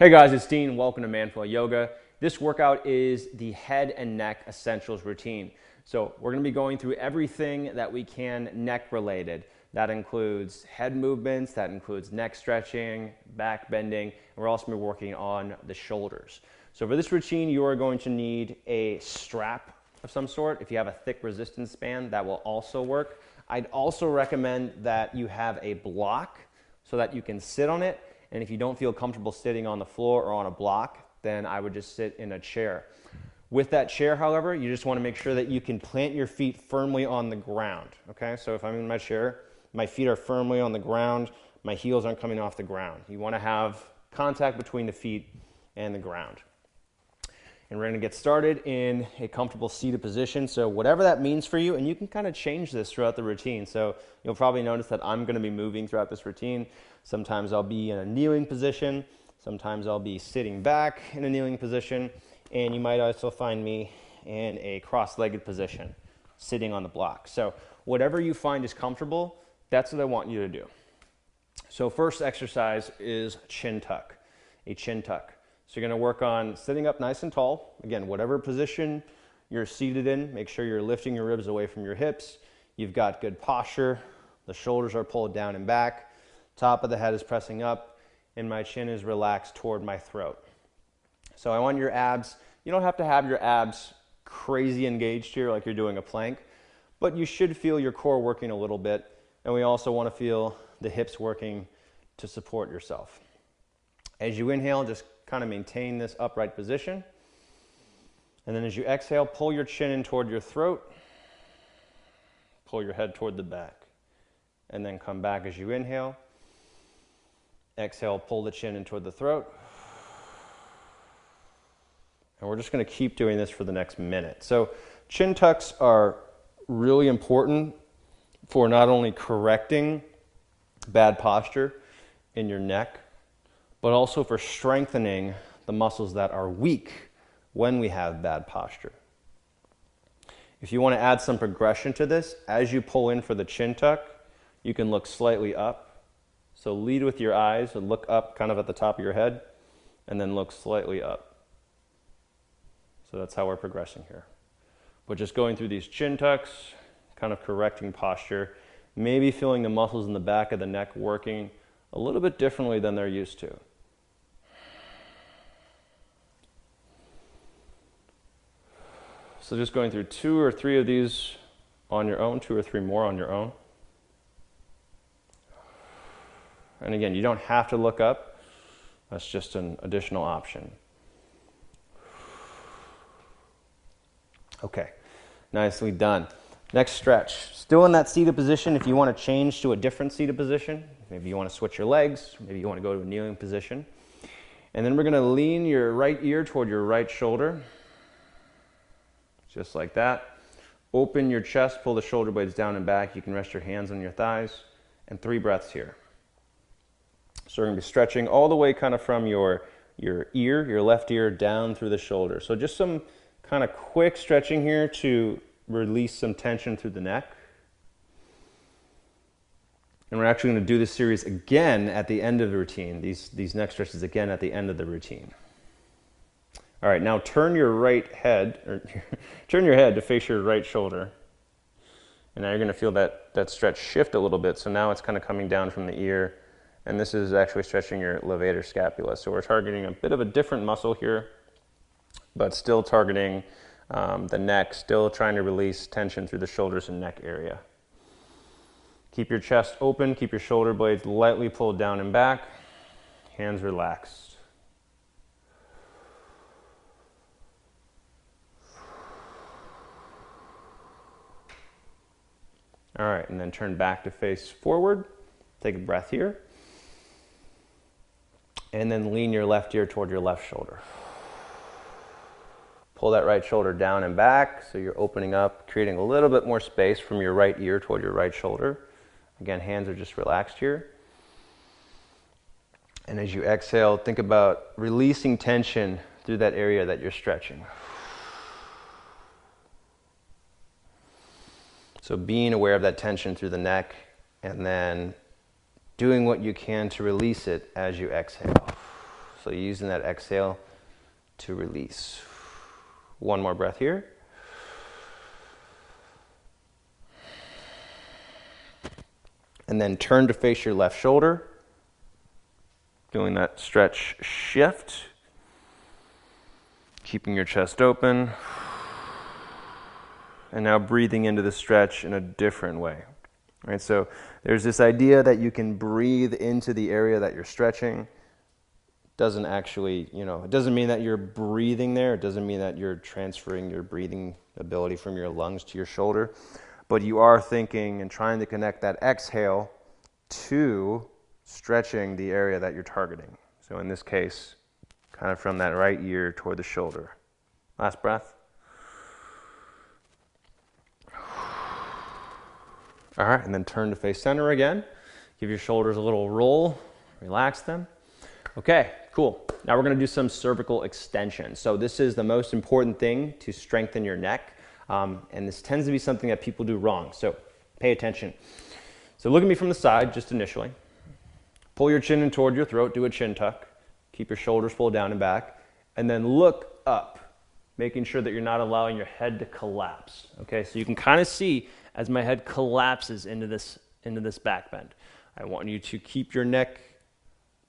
Hey guys, it's Dean. Welcome to Manful Yoga. This workout is the head and neck essentials routine. So we're going to be going through everything that we can neck related. That includes head movements, that includes neck stretching, back bending, and we're also going to be working on the shoulders. So for this routine, you are going to need a strap of some sort. If you have a thick resistance band, that will also work. I'd also recommend that you have a block so that you can sit on it. And if you don't feel comfortable sitting on the floor or on a block, then I would just sit in a chair. With that chair, however, you just want to make sure that you can plant your feet firmly on the ground. Okay, so if I'm in my chair, my feet are firmly on the ground, my heels aren't coming off the ground. You want to have contact between the feet and the ground. And we're going to get started in a comfortable seated position. So whatever that means for you, and you can kind of change this throughout the routine. So you'll probably notice that I'm going to be moving throughout this routine. Sometimes I'll be in a kneeling position. Sometimes I'll be sitting back in a kneeling position. And you might also find me in a cross-legged position, sitting on the block. So whatever you find is comfortable, that's what I want you to do. So first exercise is chin tuck, a chin tuck. So you're going to work on sitting up nice and tall. Again, whatever position you're seated in, make sure you're lifting your ribs away from your hips. You've got good posture. The shoulders are pulled down and back. Top of the head is pressing up, and my chin is relaxed toward my throat. So I want your abs, you don't have to have your abs crazy engaged here like you're doing a plank, but you should feel your core working a little bit, and we also want to feel the hips working to support yourself. As you inhale, just kind of maintain this upright position. And then as you exhale, pull your chin in toward your throat. Pull your head toward the back. And then come back as you inhale. Exhale, pull the chin in toward the throat. And we're just going to keep doing this for the next minute. So chin tucks are really important for not only correcting bad posture in your neck, but also for strengthening the muscles that are weak when we have bad posture. If you want to add some progression to this, as you pull in for the chin tuck, you can look slightly up. So lead with your eyes and look up kind of at the top of your head, and then look slightly up. So that's how we're progressing here. But just going through these chin tucks, kind of correcting posture, maybe feeling the muscles in the back of the neck working a little bit differently than they're used to. So just going through 2 or 3 of these on your own, 2 or 3 more on your own. And again, you don't have to look up. That's just an additional option. Okay, nicely done. Next stretch. Still in that seated position. If you want to change to a different seated position, maybe you want to switch your legs, maybe you want to go to a kneeling position. And then we're going to lean your right ear toward your right shoulder. Just like that. Open your chest, pull the shoulder blades down and back. You can rest your hands on your thighs. And 3 breaths here. So we're going to be stretching all the way kind of from your ear, your left ear, down through the shoulder. So just some kind of quick stretching here to release some tension through the neck. And we're actually going to do this series again at the end of the routine. These next stretches again at the end of the routine. All right, now turn your head to face your right shoulder. And now you're going to feel that stretch shift a little bit. So now it's kind of coming down from the ear. And this is actually stretching your levator scapula. So we're targeting a bit of a different muscle here, but still targeting the neck, still trying to release tension through the shoulders and neck area. Keep your chest open, keep your shoulder blades lightly pulled down and back, hands relaxed. All right, and then turn back to face forward. Take a breath here. And then lean your left ear toward your left shoulder. Pull that right shoulder down and back so you're opening up, creating a little bit more space from your right ear toward your right shoulder. Again, hands are just relaxed here. And as you exhale, think about releasing tension through that area that you're stretching. So being aware of that tension through the neck and then doing what you can to release it as you exhale. So using that exhale to release. One more breath here. And then turn to face your left shoulder. Doing that stretch shift. Keeping your chest open. And now breathing into the stretch in a different way. All right, so there's this idea that you can breathe into the area that you're stretching. Doesn't actually, it doesn't mean that you're breathing there. It doesn't mean that you're transferring your breathing ability from your lungs to your shoulder. But you are thinking and trying to connect that exhale to stretching the area that you're targeting. So in this case, kind of from that right ear toward the shoulder. Last breath. All right, and then turn to face center again. Give your shoulders a little roll, relax them. Okay, cool. Now we're gonna do some cervical extension. So this is the most important thing to strengthen your neck. And this tends to be something that people do wrong. So pay attention. So look at me from the side, just initially. Pull your chin in toward your throat, do a chin tuck. Keep your shoulders pulled down and back. And then look up, making sure that you're not allowing your head to collapse. Okay, so you can kind of see as my head collapses into this back bend. I want you to keep your neck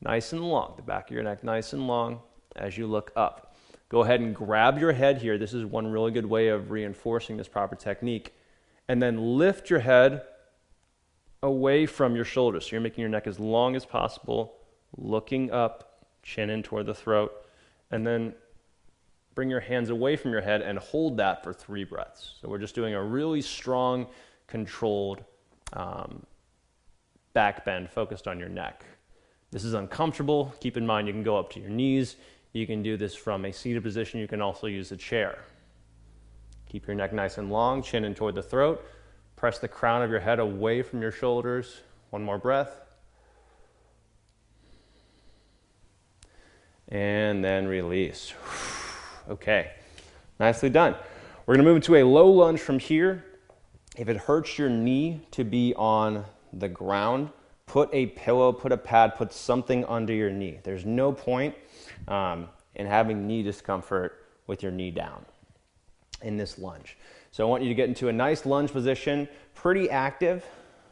nice and long, the back of your neck nice and long as you look up. Go ahead and grab your head here. This is one really good way of reinforcing this proper technique. And then lift your head away from your shoulders. So you're making your neck as long as possible, looking up, chin in toward the throat, and then bring your hands away from your head and hold that for 3 breaths. So we're just doing a really strong, controlled back bend focused on your neck. This is uncomfortable. Keep in mind you can go up to your knees. You can do this from a seated position. You can also use a chair. Keep your neck nice and long, chin in toward the throat. Press the crown of your head away from your shoulders. One more breath. And then release. Okay, nicely done. We're gonna move into a low lunge from here. If it hurts your knee to be on the ground, put a pillow, put a pad, put something under your knee. There's no point in having knee discomfort with your knee down in this lunge. So I want you to get into a nice lunge position, pretty active.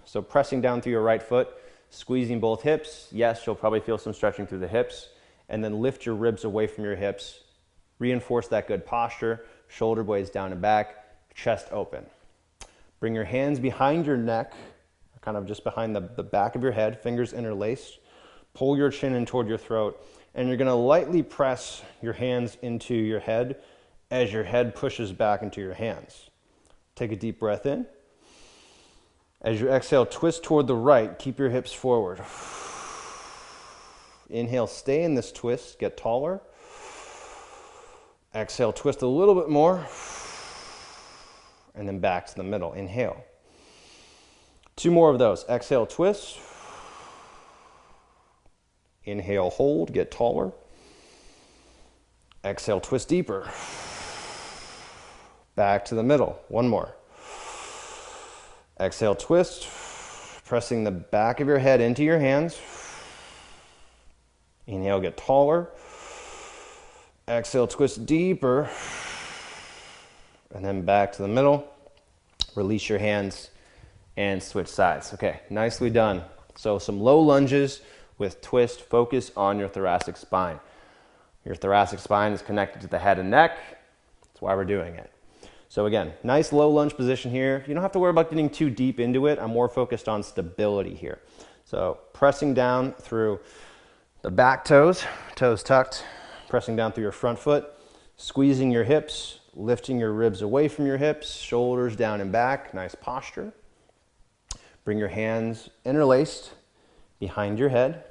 So pressing down through your right foot, squeezing both hips. Yes, you'll probably feel some stretching through the hips. And then lift your ribs away from your hips. Reinforce that good posture, shoulder blades down and back, chest open. Bring your hands behind your neck, kind of just behind the back of your head, fingers interlaced. Pull your chin in toward your throat, and you're gonna lightly press your hands into your head as your head pushes back into your hands. Take a deep breath in. As you exhale, twist toward the right, keep your hips forward. Inhale, stay in this twist, get taller. Exhale, twist a little bit more. And then back to the middle, inhale. 2 more of those, exhale, twist. Inhale, hold, get taller. Exhale, twist deeper. Back to the middle, 1 more. Exhale, twist, pressing the back of your head into your hands. Inhale, get taller. Exhale, twist deeper. And then back to the middle. Release your hands and switch sides. Okay, nicely done. So some low lunges with twist. Focus on your thoracic spine. Your thoracic spine is connected to the head and neck. That's why we're doing it. So again, nice low lunge position here. You don't have to worry about getting too deep into it. I'm more focused on stability here. So pressing down through the back toes, toes tucked, pressing down through your front foot, squeezing your hips, lifting your ribs away from your hips, shoulders down and back, nice posture. Bring your hands interlaced behind your head.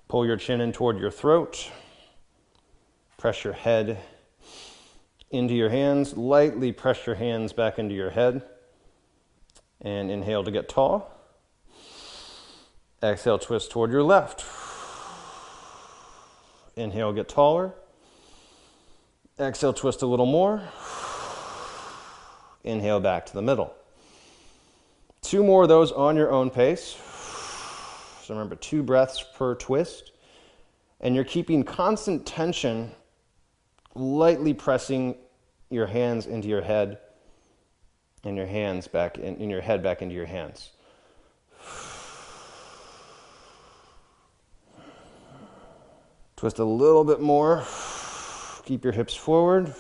Pull your chin in toward your throat. Press your head into your hands. Lightly press your hands back into your head. And inhale to get tall. Exhale, twist toward your left. Inhale, get taller. Exhale, twist a little more. Inhale, back to the middle. 2 more of those on your own pace. So remember, 2 breaths per twist. And you're keeping constant tension, lightly pressing your hands into your head and your hands back in your head back into your hands. Twist a little bit more. Keep your hips forward,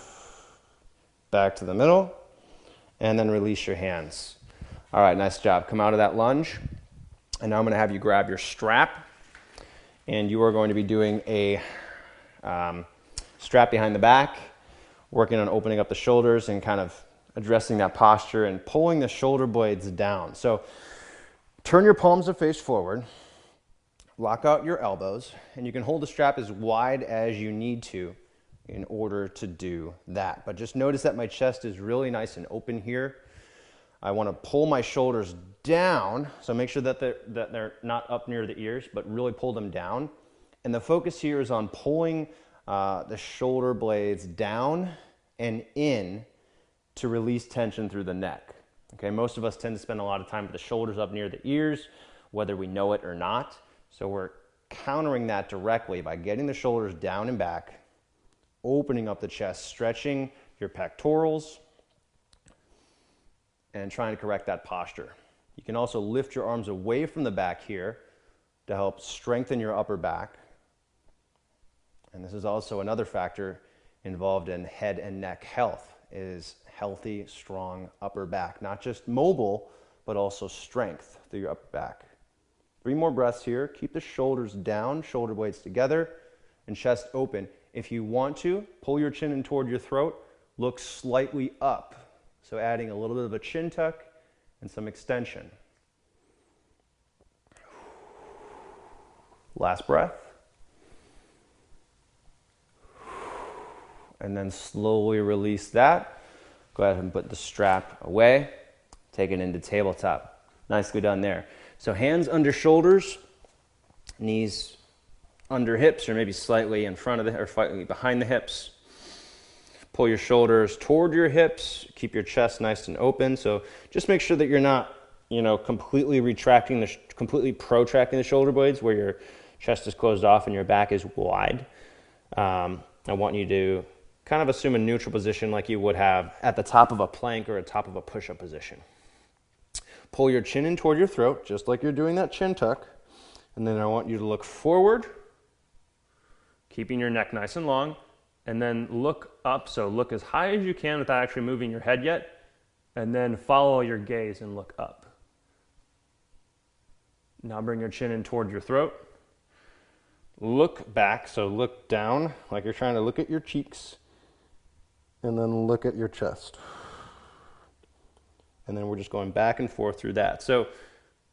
back to the middle, and then release your hands. All right, nice job. Come out of that lunge. And now I'm going to have you grab your strap, and you are going to be doing a strap behind the back, working on opening up the shoulders and kind of addressing that posture and pulling the shoulder blades down. So turn your palms to face forward, lock out your elbows, and you can hold the strap as wide as you need to in order to do that. But just notice that my chest is really nice and open here. I want to pull my shoulders down, so make sure that they're not up near the ears, but really pull them down. And the focus here is on pulling the shoulder blades down and in to release tension through the neck. Okay, most of us tend to spend a lot of time with the shoulders up near the ears, whether we know it or not. So we're countering that directly by getting the shoulders down and back, opening up the chest, stretching your pectorals, and trying to correct that posture. You can also lift your arms away from the back here to help strengthen your upper back. And this is also another factor involved in head and neck health, is healthy, strong upper back. Not just mobile, but also strength through your upper back. 3 more breaths here. Keep the shoulders down, shoulder blades together, and chest open. If you want to, pull your chin in toward your throat, look slightly up. So adding a little bit of a chin tuck and some extension. Last breath. And then slowly release that. Go ahead and put the strap away. Take it into tabletop. Nicely done there. So hands under shoulders, knees under hips, or maybe slightly in front of the, or slightly behind the hips. Pull your shoulders toward your hips. Keep your chest nice and open. So just make sure that you're not, completely completely protracting the shoulder blades where your chest is closed off and your back is wide. I want you to kind of assume a neutral position like you would have at the top of a plank or at the top of a push-up position. Pull your chin in toward your throat, just like you're doing that chin tuck. And then I want you to look forward, keeping your neck nice and long, and then look up. So look as high as you can without actually moving your head yet, and then follow your gaze and look up. Now bring your chin in toward your throat. Look back, so look down like you're trying to look at your cheeks, and then look at your chest. And then we're just going back and forth through that. So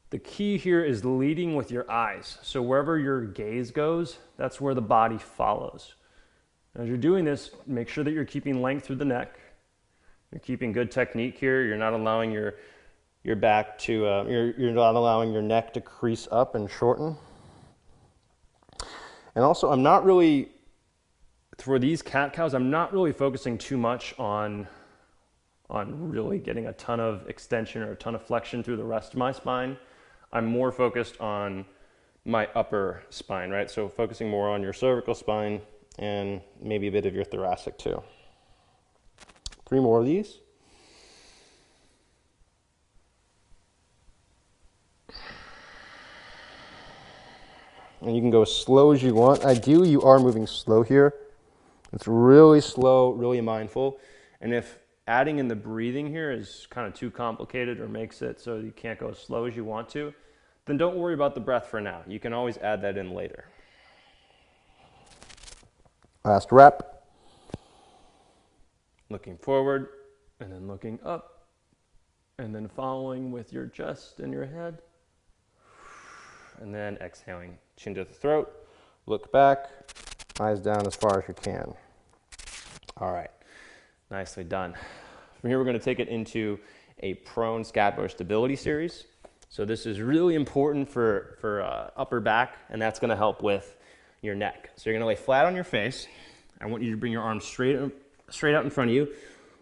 the key here is leading with your eyes. So wherever your gaze goes, that's where the body follows. As you're doing this, make sure that you're keeping length through the neck. You're keeping good technique here. You're not allowing your back to, you're not allowing your neck to crease up and shorten. And also, I'm not really, for these cat-cows, I'm not really focusing too much on really getting a ton of extension or a ton of flexion through the rest of my spine. I'm more focused on my upper spine, right? So focusing more on your cervical spine and maybe a bit of your thoracic too. 3 more of these. And you can go as slow as you want. Ideally, you are moving slow here. It's really slow, really mindful. And if adding in the breathing here is kind of too complicated or makes it so you can't go as slow as you want to, then don't worry about the breath for now. You can always add that in later. Last rep. Looking forward, and then looking up, and then following with your chest and your head. And then exhaling, chin to the throat, look back, eyes down as far as you can. All right, nicely done. From here, we're going to take it into a prone scapular stability series. So this is really important for upper back, and that's going to help with your neck. So you're going to lay flat on your face. I want you to bring your arms straight out in front of you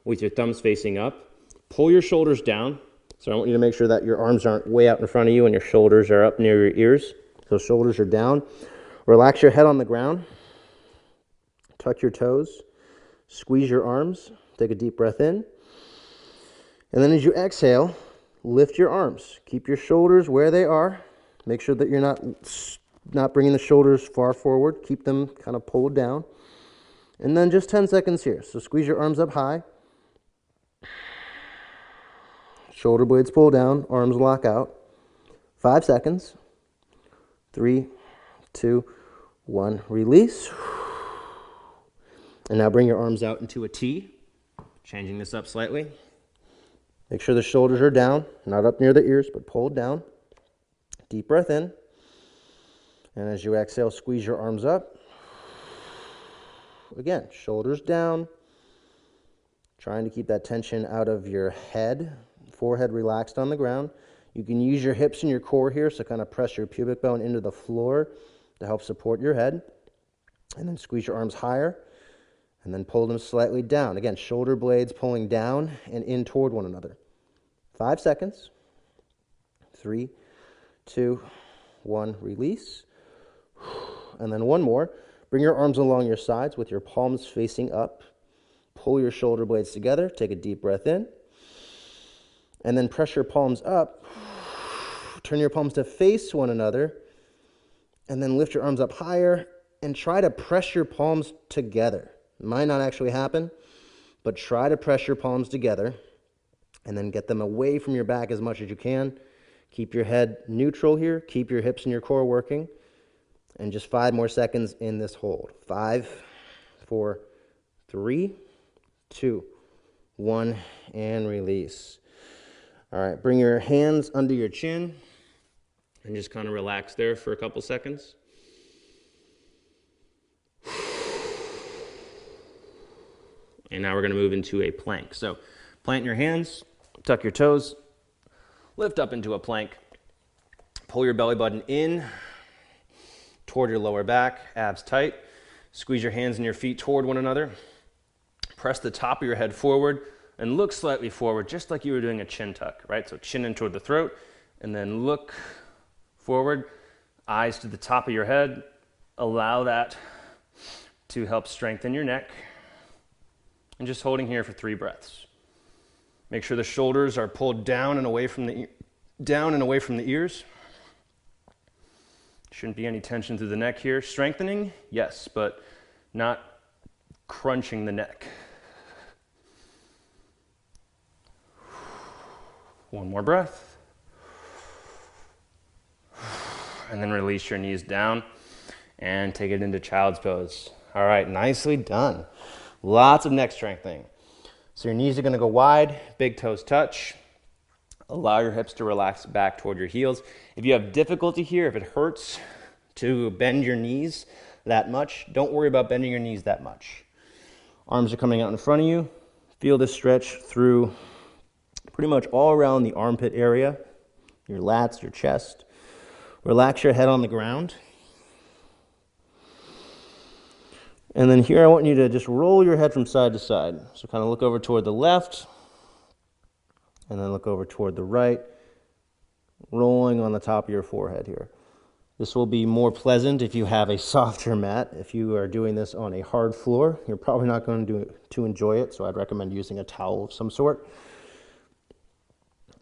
with your thumbs facing up. Pull your shoulders down. So I want you to make sure that your arms aren't way out in front of you and your shoulders are up near your ears. So shoulders are down. Relax your head on the ground. Tuck your toes. Squeeze your arms. Take a deep breath in. And then as you exhale, lift your arms. Keep your shoulders where they are. Make sure that you're not bringing the shoulders far forward. Keep them kind of pulled down. And then just 10 seconds here. So squeeze your arms up high. Shoulder blades pull down. Arms lock out. 5 seconds. 3, 2, 1. Release. And now bring your arms out into a T. Changing this up slightly. Make sure the shoulders are down. Not up near the ears, but pulled down. Deep breath in. And as you exhale, squeeze your arms up. Again, shoulders down. Trying to keep that tension out of your head. Forehead relaxed on the ground. You can use your hips and your core here, so kind of press your pubic bone into the floor to help support your head. And then squeeze your arms higher. And then pull them slightly down. Again, shoulder blades pulling down and in toward one another. 5 seconds. 3, 2, 1. Release. And then one more. Bring your arms along your sides with your palms facing up. Pull your shoulder blades together. Take a deep breath in. And then press your palms up. Turn your palms to face one another. And then lift your arms up higher. And try to press your palms together. It might not actually happen, but try to press your palms together. And then get them away from your back as much as you can. Keep your head neutral here. Keep your hips and your core working. And just 5 more seconds in this hold. 5, 4, 3, 2, 1, and release. All right, bring your hands under your chin and just kind of relax there for a couple seconds. And now we're going to move into a plank. So plant your hands, tuck your toes, lift up into a plank. Pull your belly button in toward your lower back, abs tight. Squeeze your hands and your feet toward one another. Press the top of your head forward and look slightly forward, just like you were doing a chin tuck, right? So chin in toward the throat, and then look forward, eyes to the top of your head. Allow that to help strengthen your neck. And just holding here for 3 breaths. Make sure the shoulders are pulled down and away from the ears. Shouldn't be any tension through the neck here. Strengthening, yes, but not crunching the neck. One more breath. And then release your knees down and take it into child's pose. All right, nicely done. Lots of neck strengthening. So your knees are going to go wide, big toes touch. Allow your hips to relax back toward your heels. If you have difficulty here, if it hurts to bend your knees that much, don't worry about bending your knees that much. Arms are coming out in front of you. Feel this stretch through pretty much all around the armpit area, your lats, your chest. Relax your head on the ground. And then here I want you to just roll your head from side to side. So kind of look over toward the left, and then look over toward the right, rolling on the top of your forehead here. This will be more pleasant if you have a softer mat. If you are doing this on a hard floor, you're probably not going to enjoy it, so I'd recommend using a towel of some sort,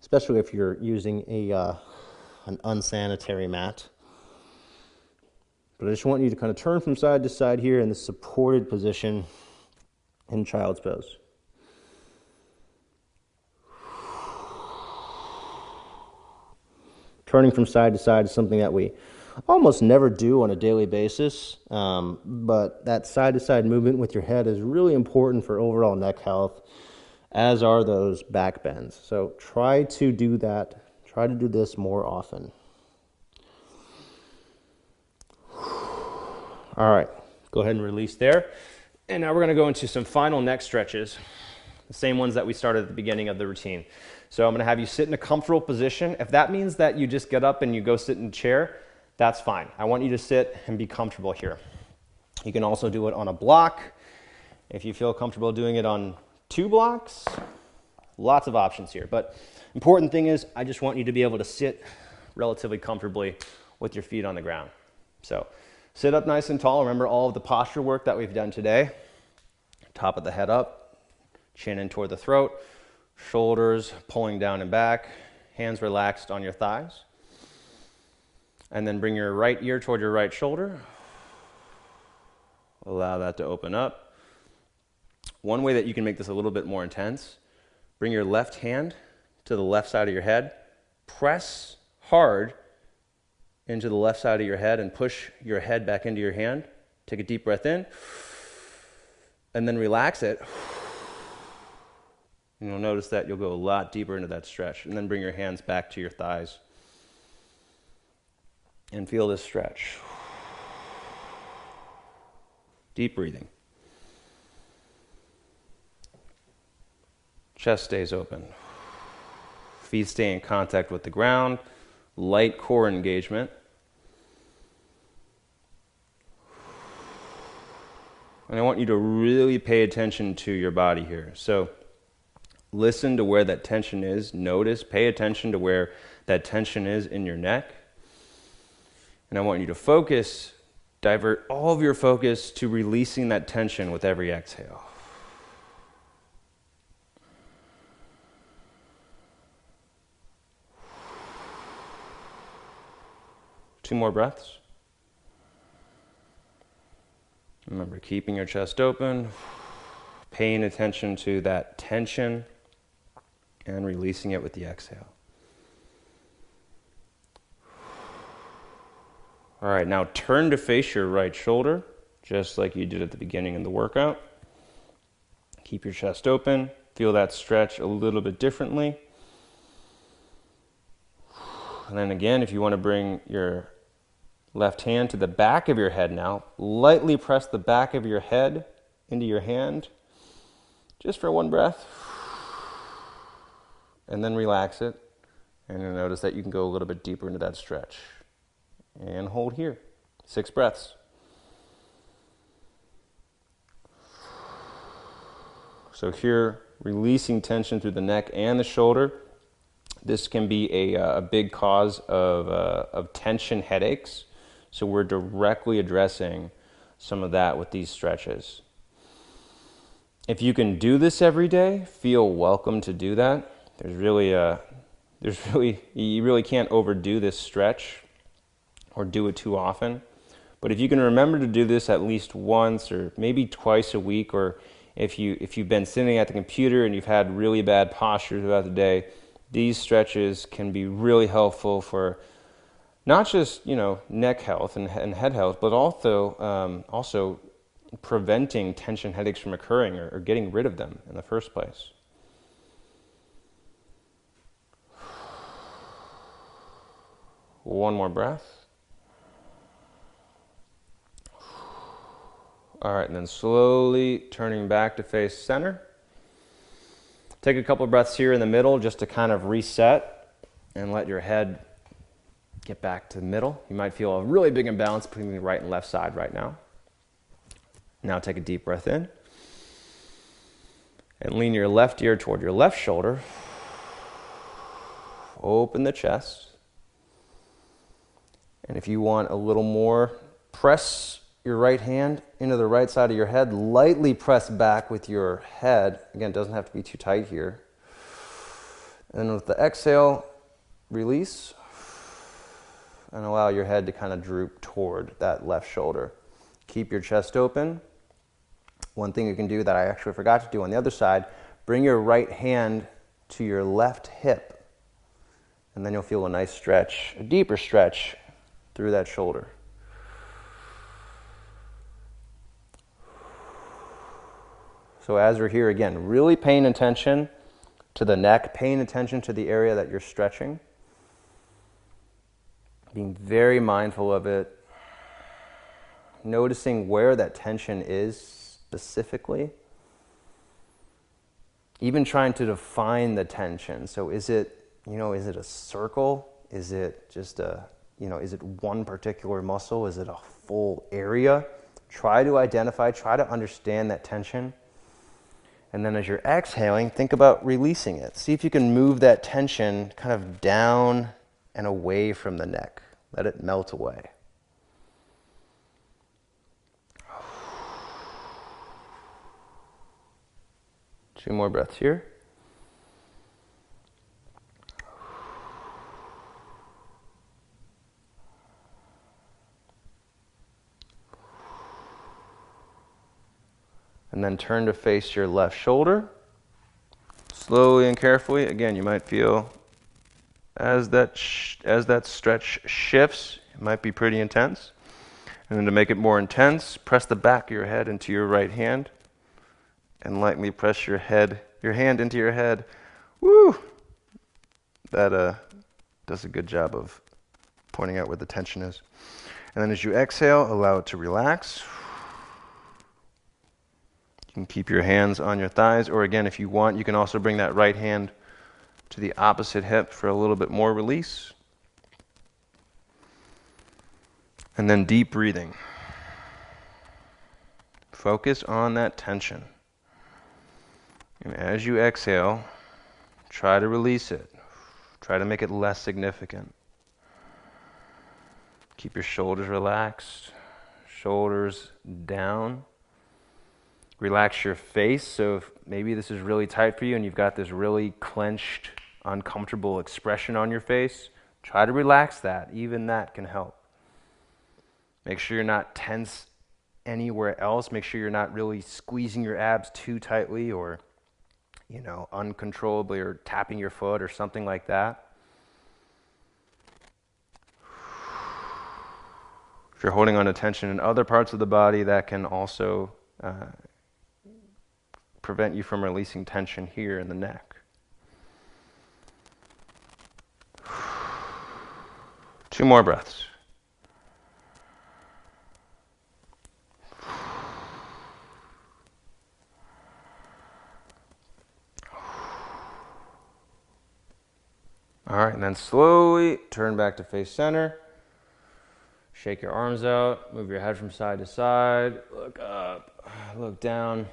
especially if you're using an unsanitary mat. But I just want you to kind of turn from side to side here in the supported position in child's pose. Turning from side to side is something that we almost never do on a daily basis, but that side to side movement with your head is really important for overall neck health, as are those back bends. So try to do that. Try to do this more often. All right, go ahead and release there. And now we're going to go into some final neck stretches, the same ones that we started at the beginning of the routine. So I'm going to have you sit in a comfortable position. If that means that you just get up and you go sit in a chair, that's fine. I want you to sit and be comfortable here. You can also do it on a block. If you feel comfortable doing it on 2 blocks, lots of options here. But important thing is I just want you to be able to sit relatively comfortably with your feet on the ground. So Sit up nice and tall. Remember all of the posture work that we've done today. Top of the head up, chin in toward the throat, shoulders pulling down and back, hands relaxed on your thighs. And then bring your right ear toward your right shoulder. Allow that to open up. One way that you can make this a little bit more intense, bring your left hand to the left side of your head, press hard into the left side of your head and push your head back into your hand. Take a deep breath in, and then relax it. And you'll notice that you'll go a lot deeper into that stretch. And then bring your hands back to your thighs. And feel this stretch. Deep breathing. Chest stays open. Feet stay in contact with the ground. Light core engagement. And I want you to really pay attention to your body here. So listen to where that tension is. Notice, pay attention to where that tension is in your neck. And I want you to focus, divert all of your focus to releasing that tension with every exhale. Two more breaths. Remember, keeping your chest open, paying attention to that tension, and releasing it with the exhale. All right, now turn to face your right shoulder, just like you did at the beginning of the workout. Keep your chest open. Feel that stretch a little bit differently. And then again, if you want to bring your left hand to the back of your head now, lightly press the back of your head into your hand, just for one breath. And then relax it. And you'll notice that you can go a little bit deeper into that stretch. And hold here. 6 breaths. So here, releasing tension through the neck and the shoulder. This can be a big cause of tension headaches. So we're directly addressing some of that with these stretches. If you can do this every day, feel welcome to do that. You really can't overdo this stretch or do it too often. But if you can remember to do this at least once or maybe twice a week, or if you've been sitting at the computer and you've had really bad posture throughout the day, these stretches can be really helpful for not just neck health and head health, but also preventing tension headaches from occurring or getting rid of them in the first place. One more breath. All right, and then slowly turning back to face center. Take a couple of breaths here in the middle just to kind of reset and let your head get back to the middle. You might feel a really big imbalance between the right and left side right now. Now take a deep breath in. And lean your left ear toward your left shoulder. Open the chest. And if you want a little more, press your right hand into the right side of your head. Lightly press back with your head. Again, it doesn't have to be too tight here. And with the exhale, release. And allow your head to kind of droop toward that left shoulder. Keep your chest open. One thing you can do that I actually forgot to do on the other side, bring your right hand to your left hip. And then you'll feel a nice stretch, a deeper stretch through that shoulder. So as we're here again, really paying attention to the neck, paying attention to the area that you're stretching. Being very mindful of it. Noticing where that tension is specifically. Even trying to define the tension. So is it a circle? Is it just is it one particular muscle? Is it a full area? Try to identify, try to understand that tension. And then as you're exhaling, think about releasing it. See if you can move that tension kind of down and away from the neck. Let it melt away. 2 more breaths here. And then turn to face your left shoulder. Slowly and carefully. Again, you might feel as that stretch shifts, it might be pretty intense. And then to make it more intense, press the back of your head into your right hand and lightly press your hand into your head. Woo! That does a good job of pointing out where the tension is. And then as you exhale, allow it to relax. You can keep your hands on your thighs, or again, if you want, you can also bring that right hand to the opposite hip for a little bit more release. And then deep breathing. Focus on that tension. And as you exhale, try to release it. Try to make it less significant. Keep your shoulders relaxed, shoulders down. Relax your face. So if maybe this is really tight for you and you've got this really clenched, uncomfortable expression on your face, try to relax that. Even that can help. Make sure you're not tense anywhere else. Make sure you're not really squeezing your abs too tightly or, uncontrollably, or tapping your foot or something like that. If you're holding on to tension in other parts of the body, that can also prevent you from releasing tension here in the neck. 2 more breaths. All right, and then slowly turn back to face center. Shake your arms out, move your head from side to side, look up, look down,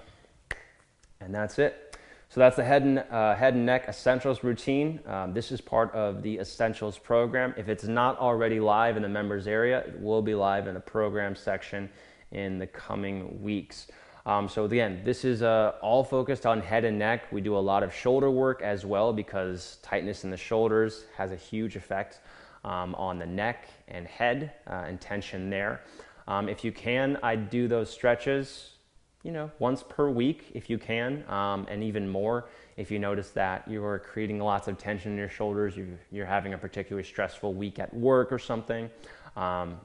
and that's it. So that's the head and neck essentials routine. This is part of the essentials program. If it's not already live in the members area, it will be live in the program section in the coming weeks. So again, this is all focused on head and neck. We do a lot of shoulder work as well because tightness in the shoulders has a huge effect on the neck and head and tension there. If you can, I do those stretches, once per week if you can, and even more if you notice that you're creating lots of tension in your shoulders, you're having a particularly stressful week at work or something,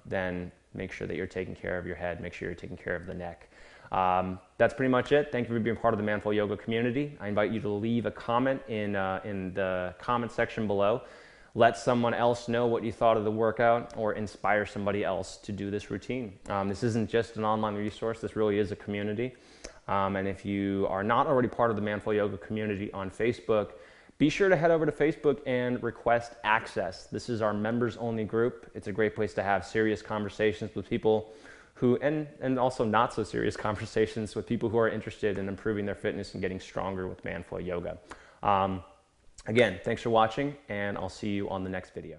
then make sure that you're taking care of your head, make sure you're taking care of the neck. That's pretty much it. Thank you for being part of the Manful Yoga community. I invite you to leave a comment in the comment section below. Let someone else know what you thought of the workout or inspire somebody else to do this routine. This isn't just an online resource. This really is a community. And if you are not already part of the Manful Yoga community on Facebook, be sure to head over to Facebook and request access. This is our members only group. It's a great place to have serious conversations with people who, and also not so serious conversations with people who are interested in improving their fitness and getting stronger with Manful Yoga. Again, thanks for watching, and I'll see you on the next video.